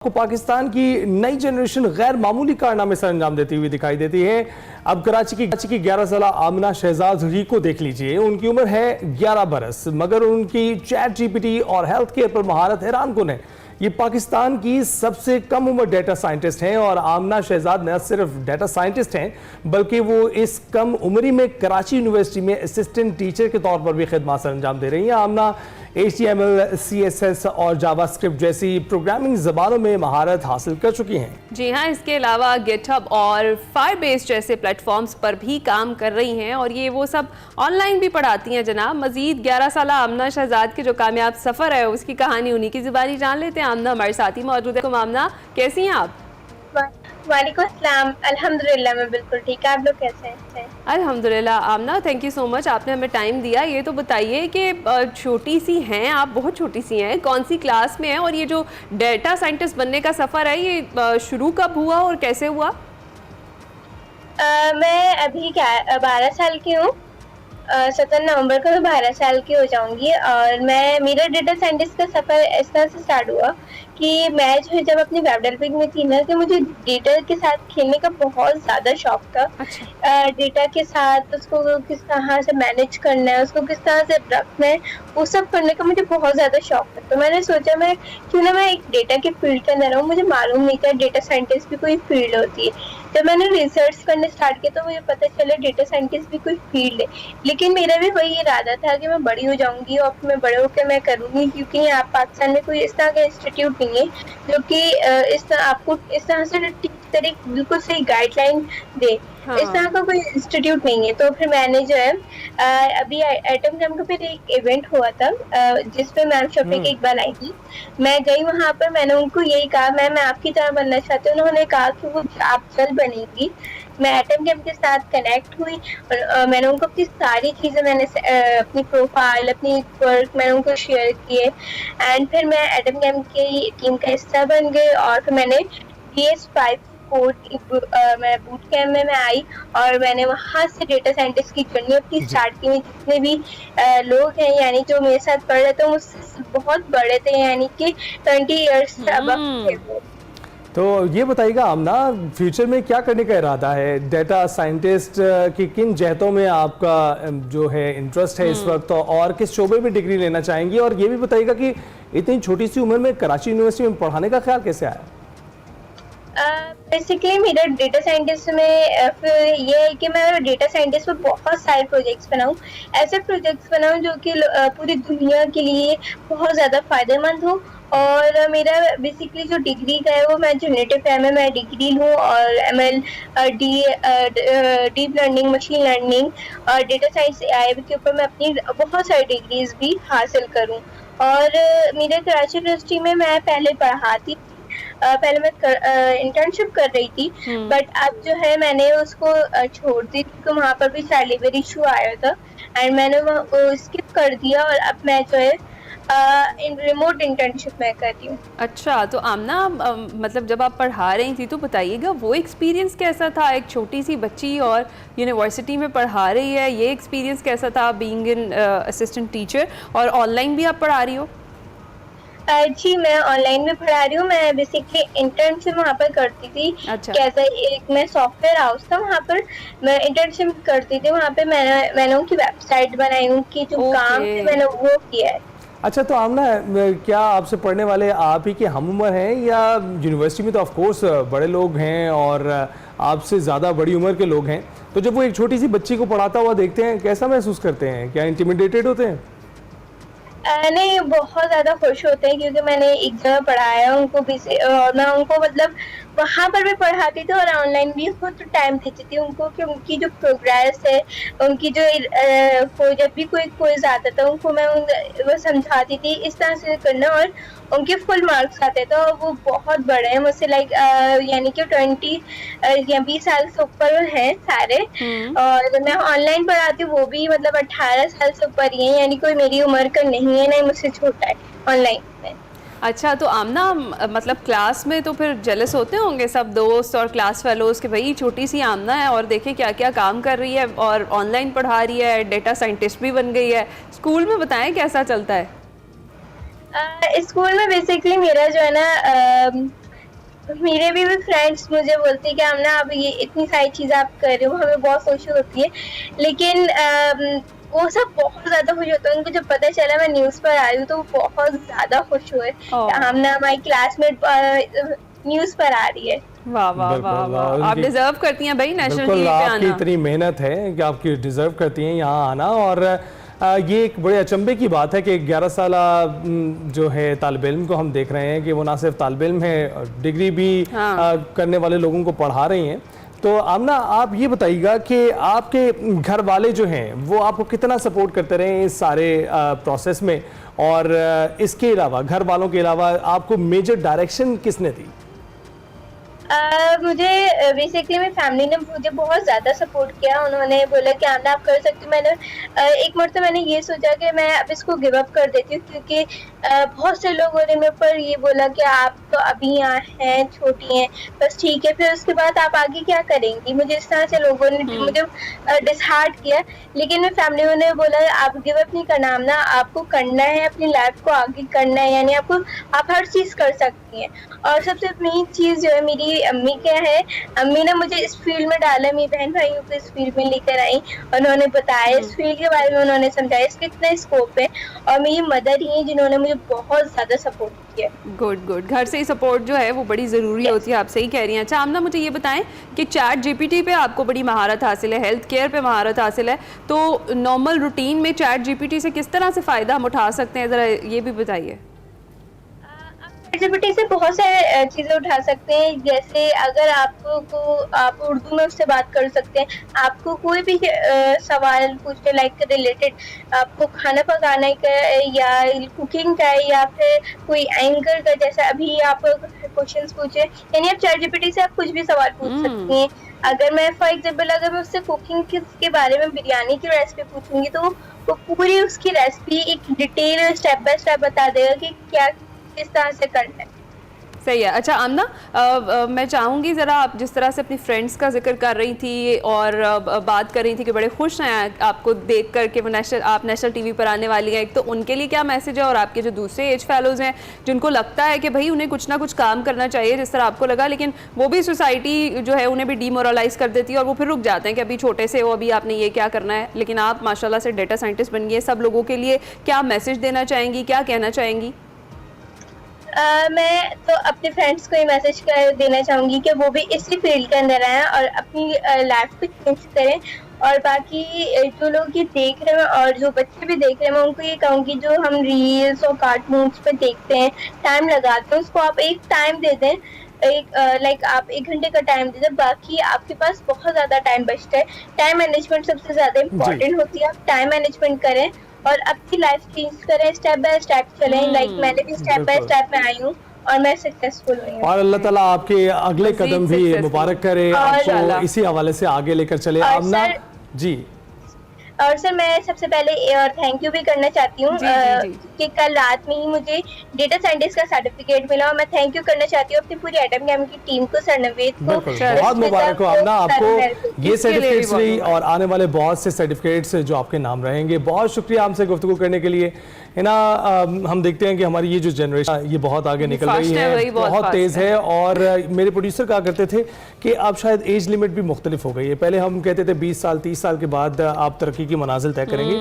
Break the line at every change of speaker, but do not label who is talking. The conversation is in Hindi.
को पाकिस्तान की नई जनरेशन गैर मामूली कारनामे सर अंजाम देती हुई दिखाई देती है। अब कराची की 11 साल आमना शहजाद को देख लीजिए। उनकी उम्र है 11 बरस, मगर उनकी चैट जीपीटी और हेल्थ केयर पर महारत हैरान कुन है। ये पाकिस्तान की सबसे कम उम्र डेटा साइंटिस्ट हैं और आमना शहजाद न सिर्फ डेटा साइंटिस्ट हैं बल्कि वो इस कम उम्री में कराची यूनिवर्सिटी में असिस्टेंट टीचर के तौर पर भी खिदमत सर अंजाम दे रही हैं। आमना HTML, CSS और जावास्क्रिप्ट जैसी प्रोग्रामिंग ज़बानों में महारत हासिल कर चुकी हैं।
जी हाँ, इसके अलावा गिटहब और फायरबेस जैसे प्लेटफॉर्म्स पर भी काम कर रही हैं और ये वो सब ऑनलाइन भी पढ़ाती हैं जनाब। मजीद 11 साल आमना शहजाद के जो कामयाब सफ़र है उसकी कहानी उन्हीं की ज़बानी जान लेते हैं। आमना हमारे साथ ही मौजूद है। आमना, कैसी हैं आप?
वालेकुम अस्सलाम। अल्हम्दुलिल्लाह मैं बिल्कुल ठीक। आप लोग कैसे हैं?
अल्हम्दुलिल्लाह। आमना, थैंक यू सो मच, आपने हमें टाइम दिया। ये तो बताइए कि छोटी सी हैं आप, बहुत छोटी सी हैं, कौन सी क्लास में हैं और ये जो डेटा साइंटिस्ट बनने का सफ़र है ये शुरू कब हुआ और कैसे हुआ?
मैं अभी 12 साल की हूँ। 17 नवंबर को मैं 12 साल की हो जाऊंगी और मेरा डेटा साइंटिस्ट का सफ़र इस तरह से स्टार्ट हुआ कि मैं जो है जब अपनी वेब डेवलपिंग में थी ना, तो मुझे डेटा के साथ खेलने का बहुत ज़्यादा शौक था।
अच्छा।
डेटा के साथ उसको किस तरह से मैनेज करना है, उसको किस तरह से रखना है, वो सब करने का मुझे बहुत ज़्यादा शौक था। तो मैंने सोचा मैं क्यों ना मैं एक डेटा के फील्ड के अंदर रहूँ। मुझे मालूम नहीं था डेटा साइंटिस्ट भी कोई फील्ड होती है। जब मैंने रिसर्च करने स्टार्ट किया तो मुझे पता चला डेटा साइंटिस्ट भी कोई फील्ड है। लेकिन मेरा भी वही इरादा था कि मैं बड़ी हो जाऊंगी और फिर मैं बड़े होकर मैं करूंगी, क्योंकि यहाँ पाकिस्तान में कोई इस तरह का इंस्टीट्यूट नहीं है जो कि इस तरह आपको इस तरह से टीच करे, बिल्कुल सही गाइडलाइन दे।
हाँ।
इस तरह का कोई इंस्टीट्यूट नहीं है। तो फिर मैंने जो है अभी एटम कैंप पे एक इवेंट हुआ था जिसपे मैम शफीक इकबाल आई थी। मैं गई वहाँ पर, मैंने उनको यही कहा मैं आपकी तरह बनना चाहती हूँ। उन्होंने कहा कि वो आप जल्द बनेगी। मैं एटम कैंप के साथ कनेक्ट हुई और मैंने उनको अपनी सारी चीज़ें, मैंने अपनी प्रोफाइल, अपनी वर्क मैंने उनको शेयर किए एंड फिर मैं एटम कैंप की टीम का हिस्सा बन गई और फिर मैंने DS5 मैं बूट कैम्प में मैं आई और मैंने वहाँ से डेटा साइंटिस्ट की जर्नी अपनी स्टार्ट की। जितने भी लोग हैं यानी जो मेरे साथ पढ़ रहे थे मुझसे बहुत बड़े थे, यानी कि 20 ईयर्स अब थे वो।
तो ये बताइएगा आमना, फ्यूचर में क्या करने का इरादा है? डेटा साइंटिस्ट की किन जहतों में आपका जो है इंटरेस्ट है इस वक्त, और किस शोबे में डिग्री लेना चाहेंगी? और ये भी बताइएगा कि इतनी छोटी सी उम्र में कराची यूनिवर्सिटी में पढ़ाने का ख्याल कैसे आया?
बेसिकली मेरा डेटा साइंटिस्ट में फिर ये है कि मैं डेटा साइंटिस्ट में बहुत सारे प्रोजेक्ट्स बनाऊं, ऐसे प्रोजेक्ट्स बनाऊं जो कि पूरी दुनिया के लिए बहुत ज़्यादा फायदेमंद हो। और मेरा बेसिकली जो डिग्री का है वो मैं जनरेटिव एमएल में डिग्री लूँ और ML deep learning, machine learning और डेटा साइंस AI के ऊपर मैं अपनी बहुत सारी डिग्रीज भी हासिल करूँ। और मेरे कराची यूनिवर्सिटी में मैं पहले पढ़ाती, पहले मैं इंटर्नशिप कर रही थी, बट अब जो है मैंने उसको छोड़ दी क्योंकि वहाँ पर भी चाइल्ड लेबर इशू आया था एंड मैंने वो स्किप कर दिया और अब मैं जो है रिमोट इंटर्नशिप में कर रही हूँ।
अच्छा, तो आमना मतलब जब आप पढ़ा रही थी तो बताइएगा वो एक्सपीरियंस कैसा था? एक छोटी सी बच्ची और यूनिवर्सिटी में पढ़ा रही है, ये एक्सपीरियंस कैसा था बीइंग एन असिस्टेंट टीचर? और ऑनलाइन भी आप पढ़ा रही हो?
जी मैं ऑनलाइन में पढ़ा रही हूँ। मैं बेसिकली इंटर्नशिप वहाँ पर करती थी।
अच्छा।
कैसा एक मैं सॉफ्टवेयर हाउस था, वहाँ पर मैं इंटर्नशिप करती थी। वहाँ पे मैंने उनकी वेबसाइट बनाई, उनकी जो काम थे मैंने वो किया है।
अच्छा, तो आमना क्या आपसे पढ़ने वाले आप ही के हम उम्र हैं, या यूनिवर्सिटी में तो ऑफ कोर्स बड़े लोग हैं और आपसे ज़्यादा बड़ी उम्र के लोग हैं, तो जब वो एक छोटी सी बच्ची को पढ़ाता हुआ देखते हैं कैसा महसूस करते हैं? क्या इंटिमिडेटेड होते हैं?
नहीं, बहुत ज़्यादा खुश होते हैं क्योंकि मैंने एक जगह पढ़ाया उनको भी और मैं उनको मतलब वहाँ पर भी पढ़ाती थी और ऑनलाइन भी खुद टाइम देती थी उनको कि उनकी जो प्रोग्रेस है, उनकी जो जब भी कोई क्विज आता था उनको मैं वो समझाती थी इस तरह से करना और उनके फुल मार्क्स आते थे। और वो बहुत बड़े हैं मुझसे, लाइक यानी कि 20 या 20 साल से ऊपर हैं सारे। और मैं ऑनलाइन पढ़ाती हूँ, वो भी मतलब 18 साल से ऊपर ही है, यानी कोई मेरी उम्र का नहीं है, नहीं मुझसे छोटा है ऑनलाइन में।
अच्छा, तो आमना मतलब क्लास में तो फिर जेलस होते होंगे सब दोस्त और क्लास फेलोज कि भाई छोटी सी आमना है और देखे क्या क्या काम कर रही है और ऑनलाइन पढ़ा रही है, डेटा साइंटिस्ट भी बन गई है। स्कूल में बताएं कैसा चलता है?
स्कूल में बेसिकली मेरा जो है ना मेरे भी फ्रेंड्स मुझे बोलते हैं कि आमना अब ये इतनी सारी चीज़ें आप कर रहे हो, हमें बहुत खुशी होती है। लेकिन वो सब बहुत ज़्यादा खुश होते हैं, उनको जब पता चला मैं न्यूज़ पर आ रही हूँ तो वो बहुत ज़्यादा खुश हुए
ओह!
कि आमना हमारी क्लासमेट न्यूज़ पर आ रही है।
वाह वाह
बिल्कुल,
वाह वाह, आप
उनकी-
डिजर्व करती हैं भाई नेशनल
बिल्कुल
टीवी पे
आपकी
आना।
इतनी मेहनत है कि आपकी डिजर्व करती हैं यहाँ आना। और ये एक बड़े अचंभे की बात है कि 11 साल जो है तालिब इल्म को हम देख रहे हैं कि वो ना सिर्फ तालिब इल्म है, डिग्री भी
हाँ।
करने वाले लोगों को पढ़ा रही हैं। तो आमना आप ये बताइएगा कि आपके घर वाले जो हैं वो आपको कितना सपोर्ट करते रहे इस सारे प्रोसेस में, और इसके अलावा घर वालों के अलावा आपको मेजर डायरेक्शन किसने दी?
मुझे बेसिकली मेरी फैमिली ने मुझे बहुत ज़्यादा सपोर्ट किया। उन्होंने बोला कि आमना आप कर सकती हो। मैंने एक मरतबा मैंने ये सोचा कि मैं अब इसको गिव अप कर देती हूँ, क्योंकि बहुत से लोगों ने मेरे पर ये बोला कि आप तो अभी यहाँ हैं, छोटी हैं, बस ठीक है, फिर उसके बाद आप आगे क्या करेंगी। मुझे इस तरह से लोगों ने मुझे डिसहार्ट किया। लेकिन मेरी फैमिली ने बोला आप गिव अप नहीं करना आमना, आपको करना है, अपनी लाइफ को आगे करना है, यानी आपको आप हर चीज़ कर सकती हैं। और सबसे मेन चीज़ जो है मेरी अम्मी क्या है, अम्मी ने मुझे इस फील्ड में डाला, मेरी बहन भाइयों को इस फील्ड में लेकर आई। उन्होंने बताया इस फील्ड के बारे में, उन्होंने समझाया इसका कितना स्कोप है। और मेरी मदर ही है जिन्होंने मुझे बहुत ज़्यादा सपोर्ट किया।
गुड गुड, घर से ही सपोर्ट जो है वो बड़ी ज़रूरी होती है, आप सही कह रही हैं। अच्छा आमना मुझे ये बताएं कि चैट जीपीटी पे आपको बड़ी महारत हासिल है, हेल्थ केयर पे महारत हासिल है, तो नॉर्मल रूटीन में चैट जीपीटी से किस तरह से फ़ायदा हम उठा सकते हैं, ज़रा ये भी बताइए।
ChatGPT से बहुत सारे चीज़ें उठा सकते हैं। जैसे अगर आप उर्दू में उससे बात कर सकते हैं। आपको कोई भी सवाल पूछे लाइक रिलेटेड, आपको खाना पकाने का या कुकिंग का या फिर कोई एंकर का, जैसा अभी आप क्वेश्चंस पूछे, यानी आप ChatGPT से आप कुछ भी सवाल पूछ सकती हैं। अगर मैं फॉर एग्जांपल अगर मैं उससे कुकिंग के बारे में बिरयानी की रेसिपी पूछूंगी तो वो पूरी उसकी रेसिपी एक डिटेल स्टेप बाय स्टेप बता देगा कि क्या किस तरह से करना है।
सही है। अच्छा आमना, मैं चाहूँगी ज़रा आप जिस तरह से अपनी फ्रेंड्स का जिक्र कर रही थी और बात कर रही थी कि बड़े खुश हैं आपको देख कर के वो आप नेशनल टीवी पर आने वाली हैं, एक तो उनके लिए क्या मैसेज है, और आपके जो दूसरे एज फेलोज़ हैं जिनको लगता है कि भाई उन्हें कुछ ना कुछ काम करना चाहिए जिस तरह आपको लगा, लेकिन वो भी सोसाइटी जो है उन्हें भी डीमोरलाइज कर देती है और वो फिर रुक जाते हैं कि अभी छोटे से हो, अभी आपने ये क्या करना है, लेकिन आप माशाल्लाह से डेटा साइंटिस्ट बन गई। सब लोगों के लिए क्या मैसेज देना चाहेंगी, क्या कहना चाहेंगी?
मैं तो अपने फ्रेंड्स को ये मैसेज कर देना चाहूँगी कि वो भी इसी फील्ड के अंदर आएँ और अपनी लाइफ को चेंज करें। और बाकी जो लोग ये देख रहे हैं और जो बच्चे भी देख रहे हैं, मैं उनको ये कहूँगी जो हम रील्स और कार्टून्स पे देखते हैं, टाइम लगाते हैं, उसको आप एक टाइम दे दें। लाइक आप 1 घंटे का टाइम दे दें, बाकी आपके पास बहुत ज़्यादा टाइम बचता है। टाइम मैनेजमेंट सबसे ज़्यादा इम्पोर्टेंट होती है। आप टाइम मैनेजमेंट करें और अपनी लाइफ चेंज करें, स्टेप बाय स्टेप चलें। लाइक मैंने भी स्टेप बाय स्टेप में आई हूँ और मैं सक्सेसफुल हुई हूँ।
और अल्लाह ताला आपके अगले कदम भी मुबारक करे, आपको इसी हवाले से आगे लेकर चले। आमना जी।
और सर मैं सबसे पहले और थैंक यू भी करना चाहती हूँ कि कल रात में ही मुझे डेटा साइंटिस्ट का सर्टिफिकेट मिला और मैं थैंक यू करना चाहती हूँ अपनी पूरी एटम कैम की टीम को, सर नवेद को।
बहुत मुबारक हो आमना आपको ये सर्टिफिकेट्स भी और आने वाले बहुत से सर्टिफिकेट्स जो आपके नाम रहेंगे। बहुत शुक्रिया हमसे गुफ्तगू करने के लिए, है ना। हम देखते हैं कि हमारी ये जो जनरेशन ये बहुत आगे निकल रही है, बहुत तेज है। और मेरे प्रोड्यूसर कहा करते थे कि अब शायद एज लिमिट भी मुख्तलिफ हो गई है। पहले हम कहते थे 20 साल 30 साल के बाद आप तरक्की की मनाजिल तय करेंगे,